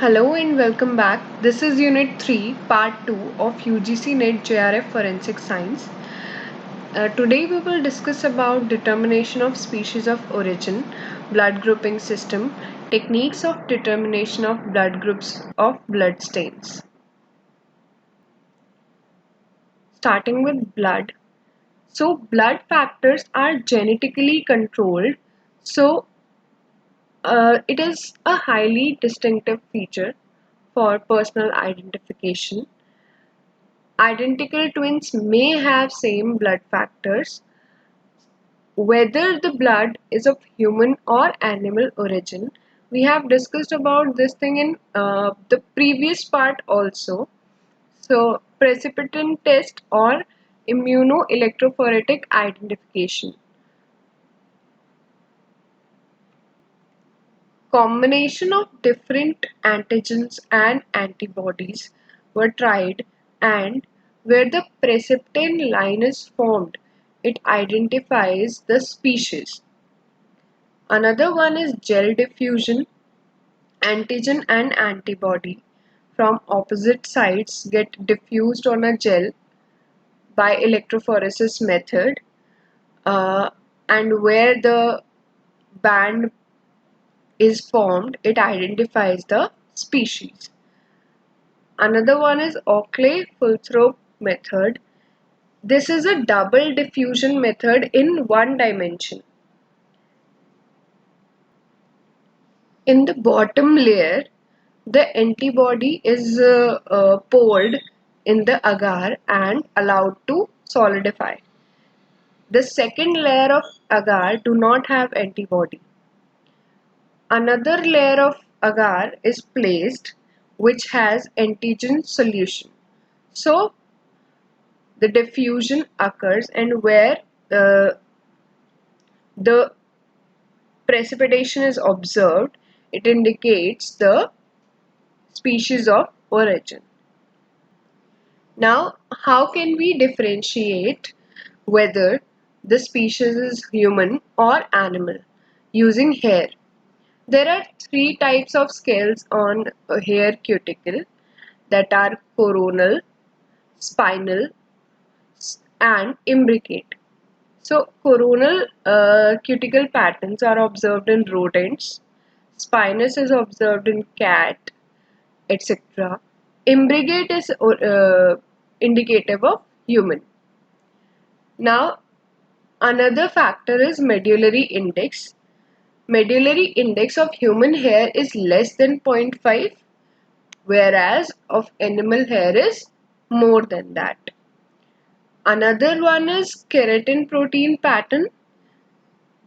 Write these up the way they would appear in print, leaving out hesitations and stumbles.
Hello and welcome back. This is Unit 3, Part 2 of UGC NET JRF Forensic Science. Today we will discuss about determination of species of origin, blood grouping system, techniques of determination of blood groups of blood stains. Starting with blood. So blood factors are genetically controlled. It is a highly distinctive feature for personal identification. Identical twins may have same blood factors. Whether the blood is of human or animal origin, we have discussed about this thing in the previous part also. So, precipitin test or immunoelectrophoretic identification. Combination of different antigens and antibodies were tried, and where the precipitin line is formed, it identifies the species. Another one is gel diffusion. Antigen and antibody from opposite sides get diffused on a gel by electrophoresis method, uh, and where the band is formed, it identifies the species. Another one is Oakley-Fulthrop method. This is a double diffusion method in one dimension. In the bottom layer, the antibody is poured in the agar and allowed to solidify. The second layer of agar do not have antibody. Another layer of agar is placed which has antigen solution. So the diffusion occurs, and where the precipitation is observed, it indicates the species of origin. Now, how can we differentiate whether the species is human or animal? Using hair. There are three types of scales on a hair cuticle, that are coronal, spinal, and imbricate. So, coronal cuticle patterns are observed in rodents, spinous is observed in cat, etc. Imbricate is indicative of human. Now, another factor is medullary index. Medullary index of human hair is less than 0.5, whereas of animal hair is more than that. Another one is keratin protein pattern.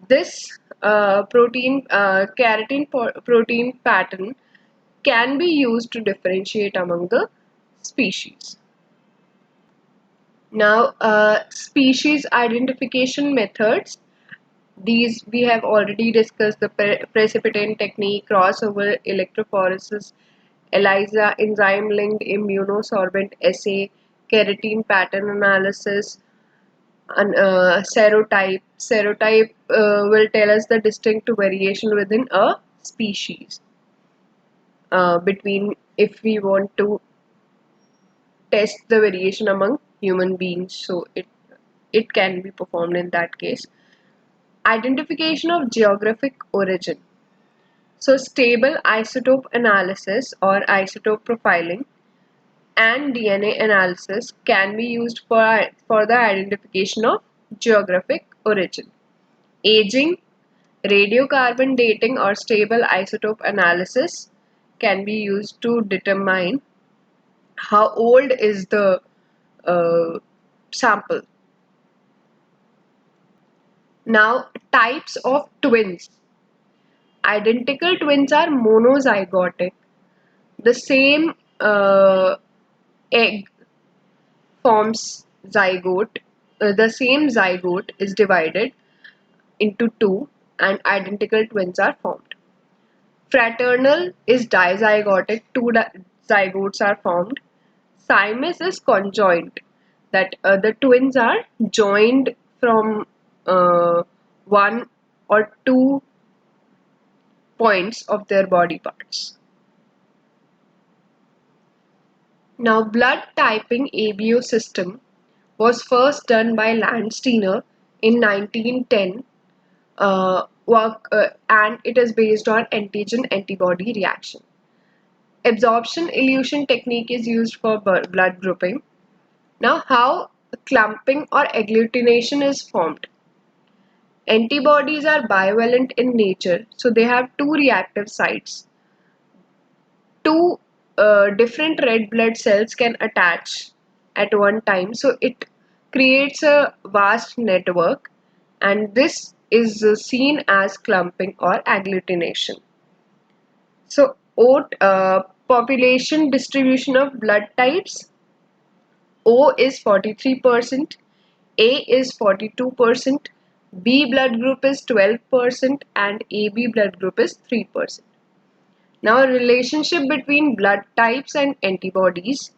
This protein pattern can be used to differentiate among the species. Now, species identification methods. These we have already discussed: the precipitin technique, crossover electrophoresis, ELISA, enzyme-linked immunosorbent assay, keratin pattern analysis, and serotype. Serotype will tell us the distinct variation within a species. Between, if we want to test the variation among human beings, so it can be performed in that case. Identification of geographic origin. So stable isotope analysis or isotope profiling and DNA analysis can be used for the identification of geographic origin. Aging, radiocarbon dating or stable isotope analysis can be used to determine how old is the sample. Now, types of twins. Identical twins are monozygotic. The same egg forms zygote. The same zygote is divided into two, and identical twins are formed. Fraternal is dizygotic. Two zygotes are formed. Siamese is conjoined, that the twins are joined from one or two points of their body parts. Now, blood typing ABO system was first done by Landsteiner in 1910, and it is based on antigen-antibody reaction. Absorption elution technique is used for blood grouping. Now, how clumping or agglutination is formed. Antibodies are bivalent in nature, so they have two reactive sites. Two different red blood cells can attach at one time, so it creates a vast network, and this is seen as clumping or agglutination. So, population distribution of blood types. O is 43%, A is 42%, B blood group is 12%, and AB blood group is 3%. Now, relationship between blood types and antibodies.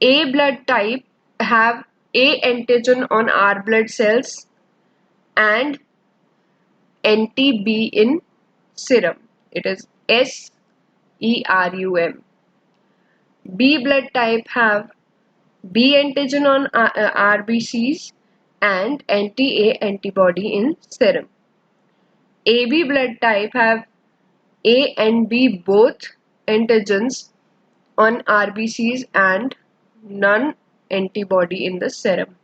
A blood type have A antigen on R blood cells and anti-B in serum. It is SERUM. B blood type have B antigen on RBCs and anti-A antibody in serum. AB blood type have A and B both antigens on RBCs and none antibody in the serum.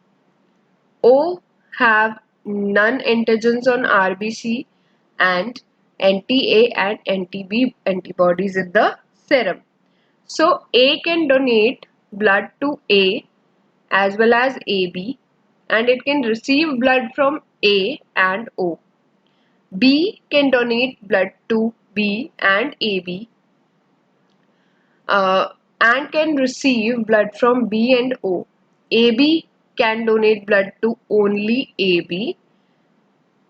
O have none antigens on RBC and anti-A and anti-B antibodies in the serum. So A can donate blood to A as well as AB, and it can receive blood from A and O. B can donate blood to B and AB, and can receive blood from B and O. AB can donate blood to only AB,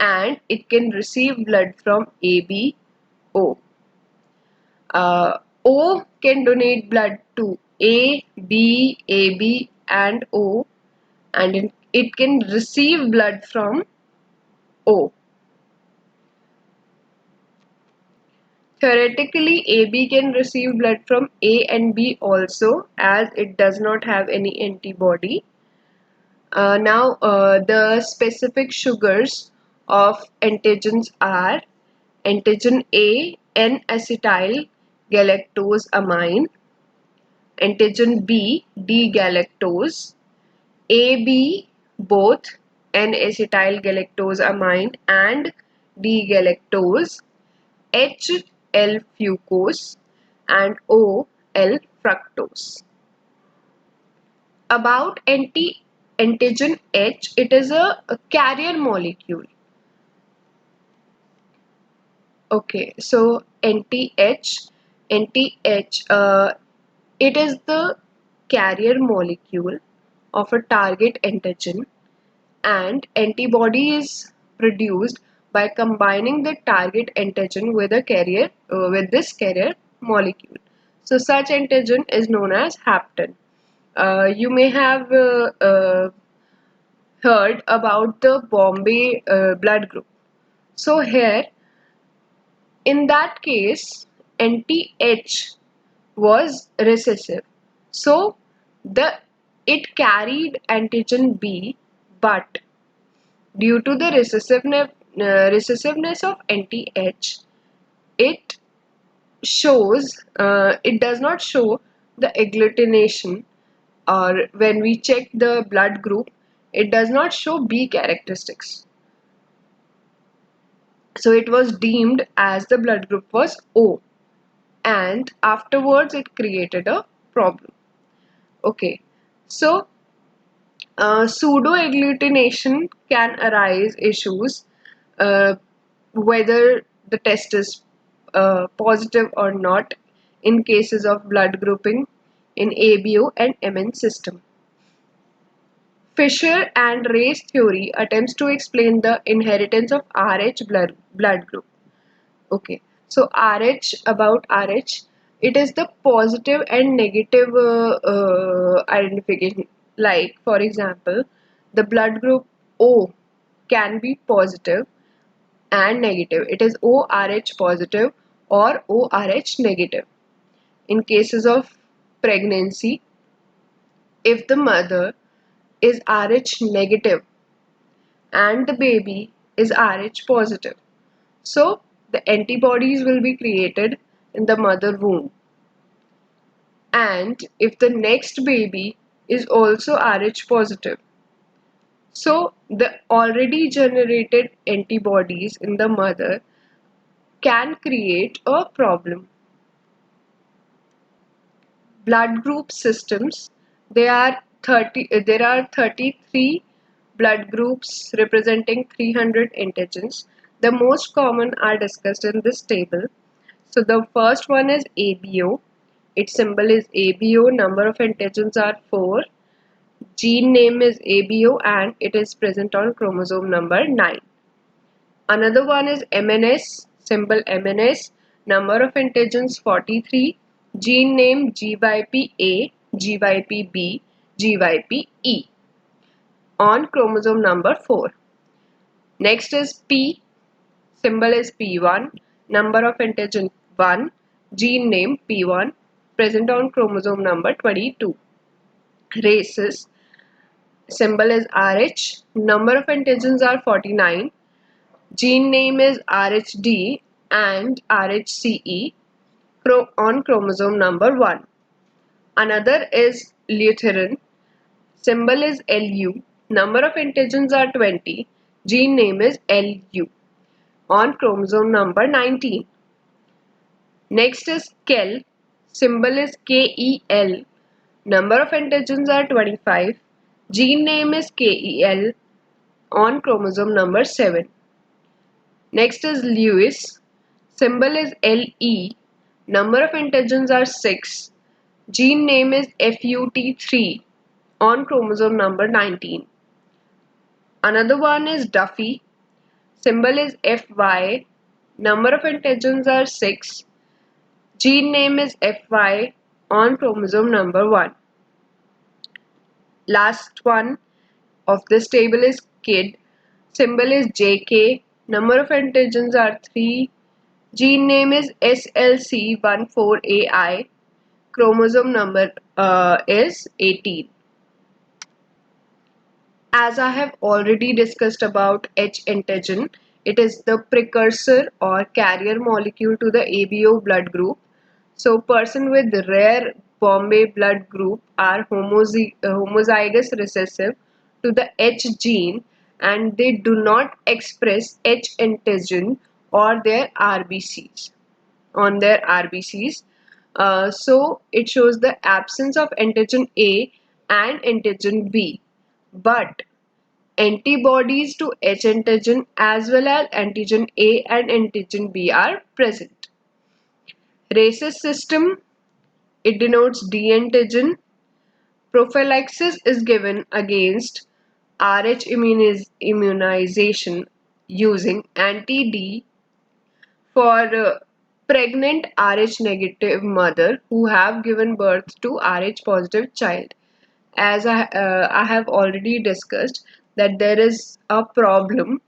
and it can receive blood from ABO. O can donate blood to A, B, AB, and O, and it can receive blood from O. Theoretically, AB can receive blood from A and B also, as it does not have any antibody. The specific sugars of antigens are antigen A, N-acetyl galactosamine, antigen B, D-galactose, AB, both N-acetyl galactosamine and D-galactose, H, L-fucose, and O, L-fructose. About antigen H, it is a carrier molecule. Okay, so anti-H, it is the carrier molecule of a target antigen, and antibody is produced by combining the target antigen with a carrier with this carrier molecule. So such antigen is known as hapten. You may have heard about the Bombay blood group. So here, in that case, anti-H was recessive. So it carried antigen B, but due to the recessiveness of anti-H, it it does not show the agglutination, or when we check the blood group, it does not show B characteristics. So it was deemed as the blood group was O, and afterwards it created a problem. Okay, so pseudo agglutination can arise issues, uh, whether the test is positive or not in cases of blood grouping in ABO and MN system. Fisher and race theory attempts to explain the inheritance of RH blood group. Okay, so RH, about RH, it is the positive and negative identification. Like, for example, the blood group O can be positive and negative. It is ORH positive or ORH negative. In cases of pregnancy if the mother is Rh negative and the baby is Rh positive. So the antibodies will be created in the mother womb. And if the next baby is also Rh positive, so the already generated antibodies in the mother can create a problem. Blood group systems. There are 33 blood groups representing 300 antigens. The most common are discussed in this table. So the first one is ABO. Its symbol is ABO. Number of antigens are 4. Gene name is ABO and it is present on chromosome number 9. Another one is MNS, symbol MNS, number of antigens 43, gene name GYPA, GYPB, GYPE on chromosome number 4. Next is P, symbol is P1, number of antigen 1, gene name P1, present on chromosome number 22. Rhesus, symbol is RH, number of antigens are 49, gene name is RHD and RHCE on chromosome number 1. Another is Lutheran, symbol is LU, number of antigens are 20, gene name is LU on chromosome number 19. Next is Kell, symbol is KEL, number of antigens are 25, gene name is KEL on chromosome number 7. Next is Lewis, symbol is Le, number of antigens are 6, gene name is FUT3 on chromosome number 19. Another one is Duffy, symbol is FY, number of antigens are 6, gene name is FY on chromosome number 1. Last one of this table is Kid, symbol is JK, number of antigens are 3, gene name is SLC14AI, chromosome number is 18. As I have already discussed about H antigen, it is the precursor or carrier molecule to the ABO blood group. So person with rare Bombay blood group are homozygous recessive to the H gene and they do not express H antigen or their RBCs on their RBCs. So it shows the absence of antigen A and antigen B. But antibodies to H antigen as well as antigen A and antigen B are present. Rhesus system, it denotes D antigen. Prophylaxis is given against Rh immunization using anti-D for pregnant Rh negative mother who have given birth to Rh positive child. As I have already discussed that there is a problem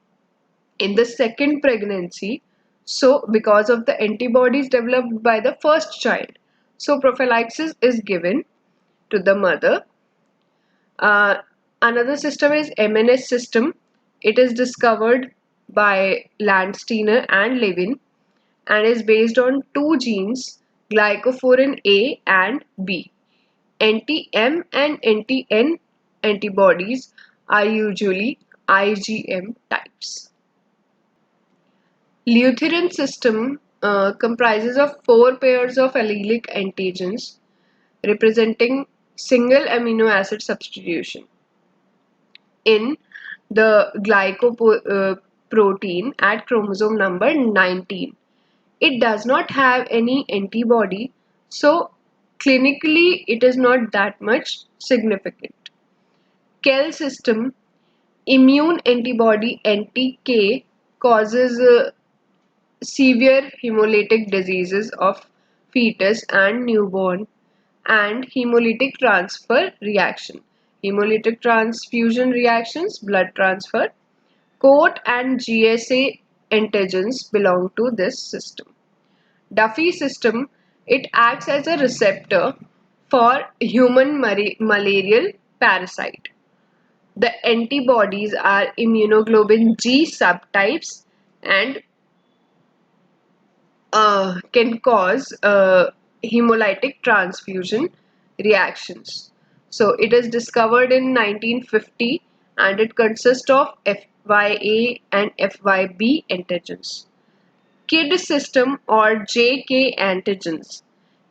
in the second pregnancy, so because of the antibodies developed by the first child, so prophylaxis is given to the mother. Another system is MNS system. It is discovered by Landsteiner and Levin and is based on two genes, glycophorin A and B. Anti-M and anti-N antibodies are usually IgM types. Lutheran system comprises of 4 pairs of allelic antigens representing single amino acid substitution in the glycoprotein at chromosome number 19. It does not have any antibody, so clinically it is not that much significant. Kell system, immune antibody anti-K causes severe hemolytic diseases of fetus and newborn and hemolytic transfer reaction. Hemolytic transfusion reactions, blood transfer. COAT and GSA antigens belong to this system. Duffy system, it acts as a receptor for human malarial parasite. The antibodies are immunoglobulin G subtypes and can cause hemolytic transfusion reactions. So it is discovered in 1950 and it consists of FYA and FYB antigens. KID system or JK antigens.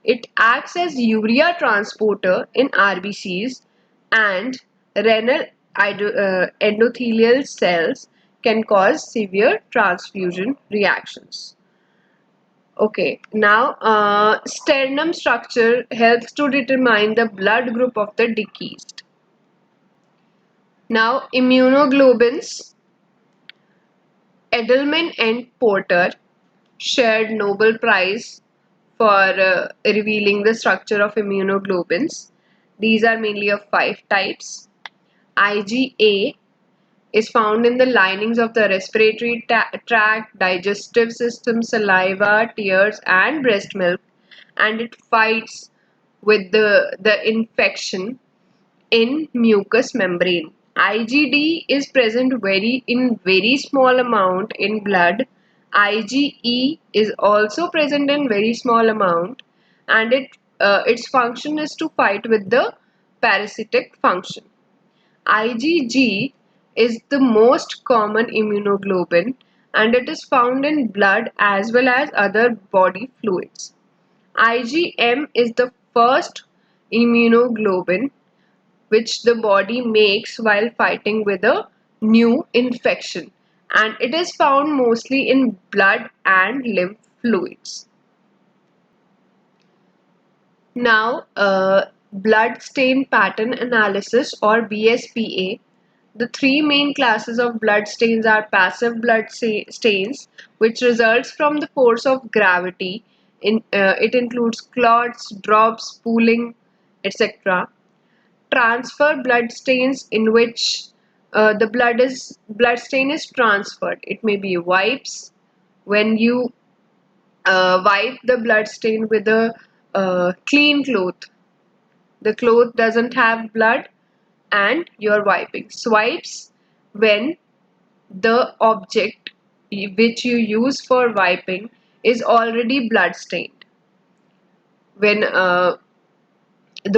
It acts as urea transporter in RBCs and renal endothelial cells can cause severe transfusion reactions. Okay, now sternum structure helps to determine the blood group of the deceased. Now immunoglobulins, Edelman and Porter shared Nobel Prize for revealing the structure of immunoglobulins. These are mainly of 5 types. IgA is found in the linings of the respiratory tract, digestive system, saliva, tears, and breast milk, and it fights with the infection in mucous membrane. IgD is present in very small amount in blood. IgE is also present in very small amount, and its function is to fight with the parasitic function. IgG is the most common immunoglobulin and it is found in blood as well as other body fluids. IgM is the first immunoglobulin which the body makes while fighting with a new infection, and it is found mostly in blood and lymph fluids. Now, blood stain pattern analysis or BSPA. The three main classes of blood stains are passive blood stains, which results from the force of gravity. It includes clots, drops, pooling, etc. Transfer blood stains in which the blood stain is transferred. It may be wipes. When you wipe the blood stain with a clean cloth, the cloth doesn't have blood and you're wiping. Swipes, when the object which you use for wiping is already blood stained. When the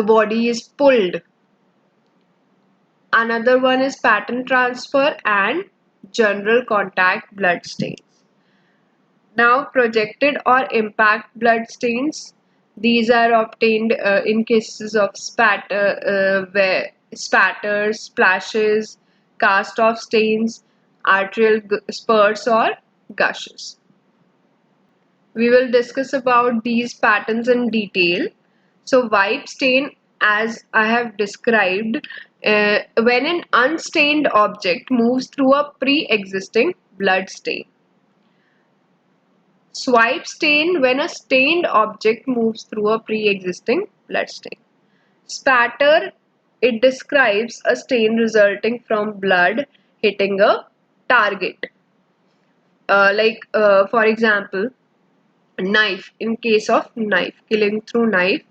body is pulled. Another one is pattern transfer and general contact blood stains. Now projected or impact blood stains. These are obtained in cases of spatters, splashes, cast off stains, arterial spurts or gushes. We will discuss about these patterns in detail. So wipe stain, as I have described, when an unstained object moves through a pre-existing blood stain. Swipe stain, when a stained object moves through a pre-existing blood stain. Spatter, it describes a stain resulting from blood hitting a target. For example, knife, in case of knife, killing through knife.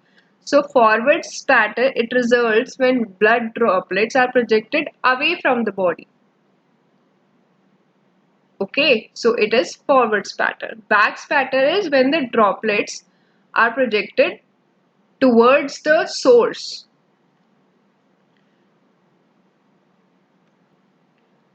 So forward spatter, it results when blood droplets are projected away from the body. Okay, so it is forward spatter. Back spatter is when the droplets are projected towards the source.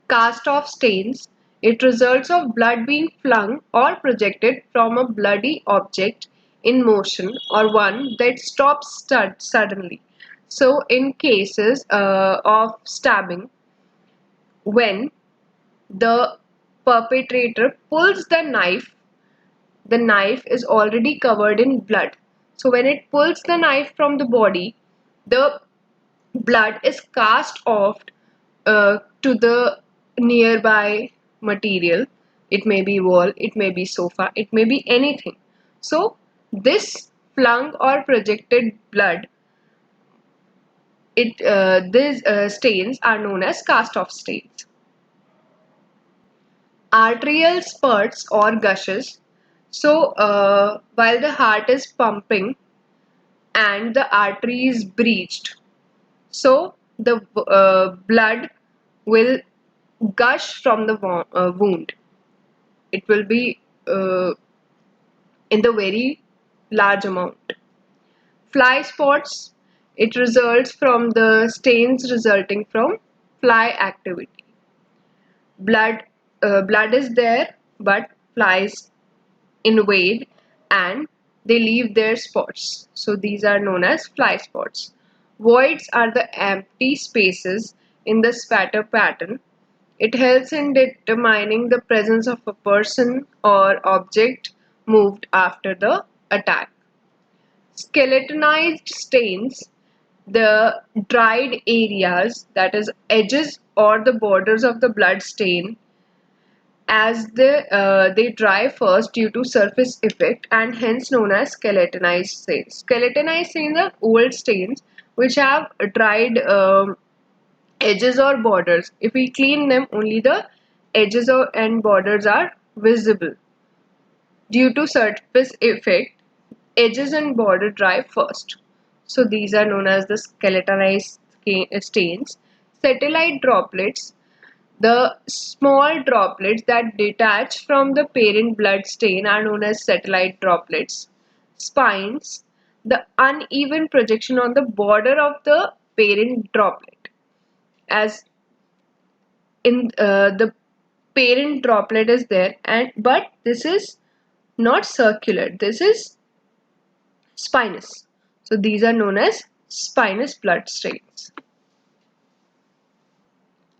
Cast off stains, it results of blood being flung or projected from a bloody object in motion or one that stops suddenly. So in cases of stabbing, when the perpetrator pulls the knife is already covered in blood. So when it pulls the knife from the body, the blood is cast off to the nearby material. It may be wall, it may be sofa, it may be anything. So this flung or projected blood, these stains are known as cast off stains. Arterial spurts or gushes. So while the heart is pumping, and the artery is breached. So the blood will gush from the wound. It will be in the very large amount. Fly spots, it results from the stains resulting from fly activity. Blood is there, but flies invade and they leave their spots. So these are known as fly spots. Voids are the empty spaces in the spatter pattern. It helps in determining the presence of a person or object moved after the attack. Skeletonized stains, the dried areas, that is edges or the borders of the blood stain, as they dry first due to surface effect and hence known as skeletonized stains. Skeletonized stains are old stains which have dried edges or borders. If we clean them, only the edges and borders are visible. Due to surface effect, edges and border dry first. So these are known as the skeletonized stains. Satellite droplets, the small droplets that detach from the parent blood stain, are known as satellite droplets. Spines, the uneven projection on the border of the parent droplet. As in the parent droplet is there, and but this is not circular, this is spinous. So these are known as spinous blood stains.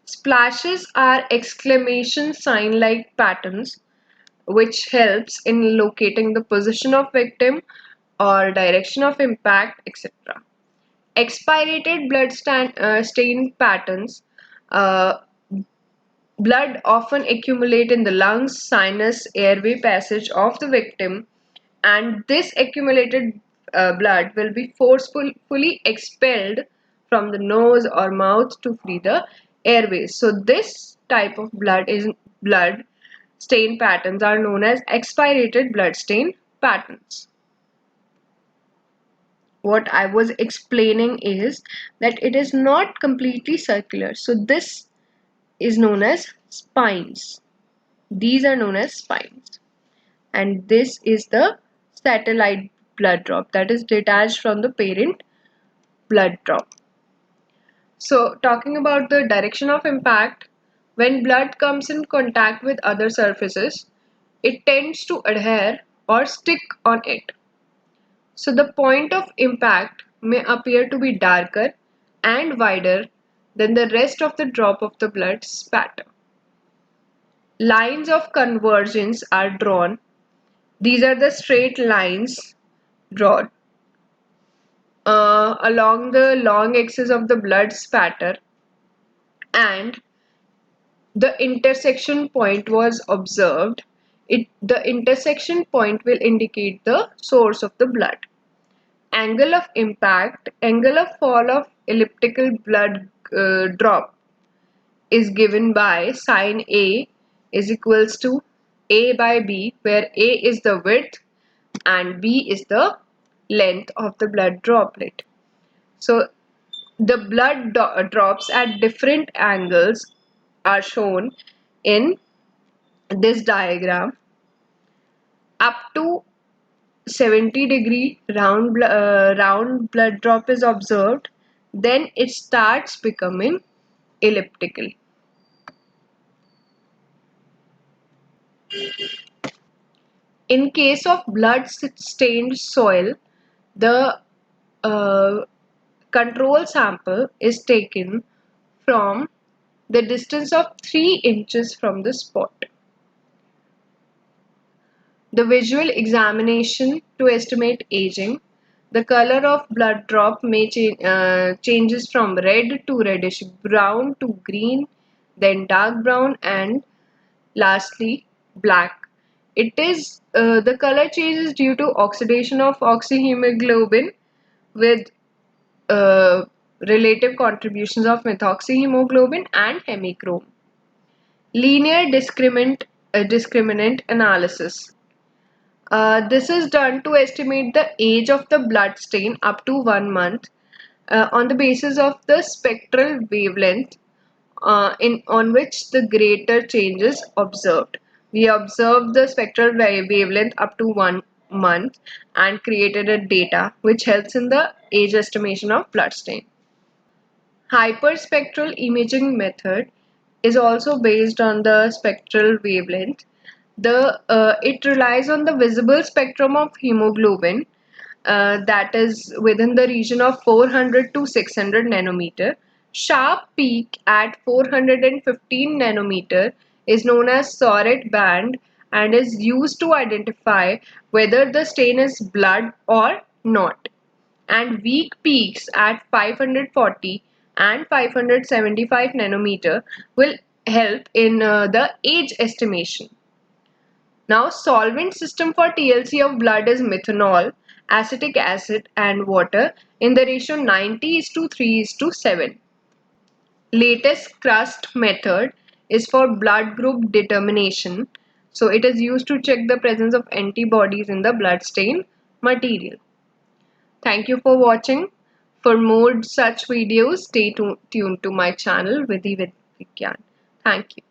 Splashes are exclamation sign like patterns which helps in locating the position of victim or direction of impact, etc. Expirated stain patterns, uh, blood often accumulate in the lungs, sinus, airway passage of the victim, and this accumulated blood will be forcefully expelled from the nose or mouth to free the airways. So this type of blood stain patterns are known as expirated blood stain patterns. What I was explaining is that it is not completely circular. So this is known as spines. These are known as spines. And this is the satellite blood drop that is detached from the parent blood drop. So talking about the direction of impact, when blood comes in contact with other surfaces, it tends to adhere or stick on it. So the point of impact may appear to be darker and wider than the rest of the drop of the blood spatter. Lines of convergence are drawn. These are the straight lines drawn along the long axis of the blood spatter, and the intersection point was observed. The intersection point will indicate the source of the blood. Angle of impact, angle of fall of elliptical blood drop is given by sin A is equals to A by B, where A is the width and B is the length of the blood droplet. So the blood drops at different angles are shown in this diagram. Up to 70-degree round blood drop is observed, then it starts becoming elliptical. In case of blood stained soil, the uh, control sample is taken from the distance of 3 inches from the spot. The visual examination to estimate aging. The color of blood drop may changes from red to reddish brown to green, then dark brown, and lastly black. It is the color change is due to oxidation of oxyhemoglobin with uh, relative contributions of methoxyhemoglobin and hemichrome. Linear discriminant analysis. This is done to estimate the age of the blood stain up to 1 month on the basis of the spectral wavelength on which the greater changes observed. We observed the spectral wavelength up to 1 month and created a data which helps in the age estimation of blood stain. Hyperspectral imaging method is also based on the spectral wavelength. It relies on the visible spectrum of hemoglobin that is within the region of 400 to 600 nanometer. Sharp peak at 415 nanometer is known as Sauret band and is used to identify whether the stain is blood or not. And weak peaks at 540 and 575 nanometer will help in the age estimation. Now, solvent system for TLC of blood is methanol, acetic acid and water in the ratio 90:3:7. Latest crust method is for blood group determination. So it is used to check the presence of antibodies in the blood stain material. Thank you for watching. For more such videos, stay tuned to my channel Vidhi with Vigyan. Thank you.